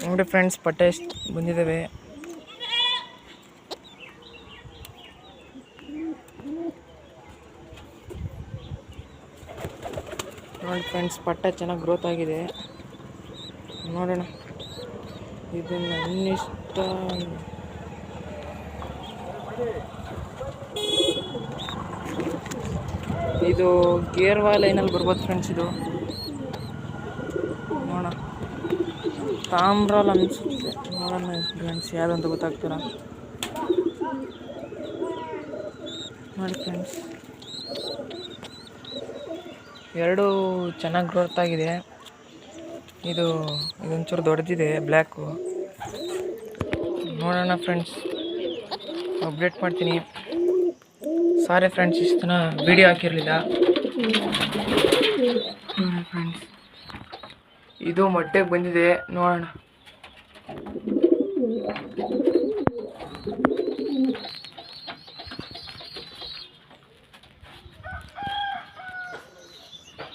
ನೋಡಿ ಫ್ರೆಂಡ್ಸ್, ಪಟ್ಟೆ ಎಷ್ಟು ಬಂದಿದ್ದಾವೆ. ನೋಡಿ ಫ್ರೆಂಡ್ಸ್, ಪಟ್ಟೆ ಚೆನ್ನಾಗಿ ಗ್ರೋತ್ ಆಗಿದೆ. ನೋಡೋಣ ಇದನ್ನ ಇನ್ನಿಷ್ಟ. ಇದು ಗೇರ್ವಾ ಲೈನಲ್ಲಿ ಬರ್ಬೋದು ಫ್ರೆಂಡ್ಸ್. ಇದು ನೋಡೋಣ, ತಾಮ್ರಾಲ್ ಅನಿಸುತ್ತೆ. ನೋಡೋಣ ಫ್ರೆಂಡ್ಸ್, ಯಾವುದಂತ ಗೊತ್ತಾಗ್ತೀರ. ನೋಡಿ ಫ್ರೆಂಡ್ಸ್, ಎರಡೂ ಚೆನ್ನಾಗಿ ಗ್ರೋತ್ ಆಗಿದೆ. ಇದೊಂಚೂರು ದೊಡ್ಡದಿದೆ, ಬ್ಲ್ಯಾಕು. ನೋಡೋಣ ಫ್ರೆಂಡ್ಸ್, ಅಪ್ಡೇಟ್ ಮಾಡ್ತೀನಿ. ಸಾರಿ ಫ್ರೆಂಡ್ಸ್, ಇಷ್ಟು ದಿನ ವಿಡಿಯೋ ಹಾಕಿರಲಿಲ್ಲ. ನೋಡಿ ಫ್ರೆಂಡ್ಸ್, ಇದು ಮೊಟ್ಟೆಗೆ ಬಂದಿದೆ. ನೋಡೋಣ.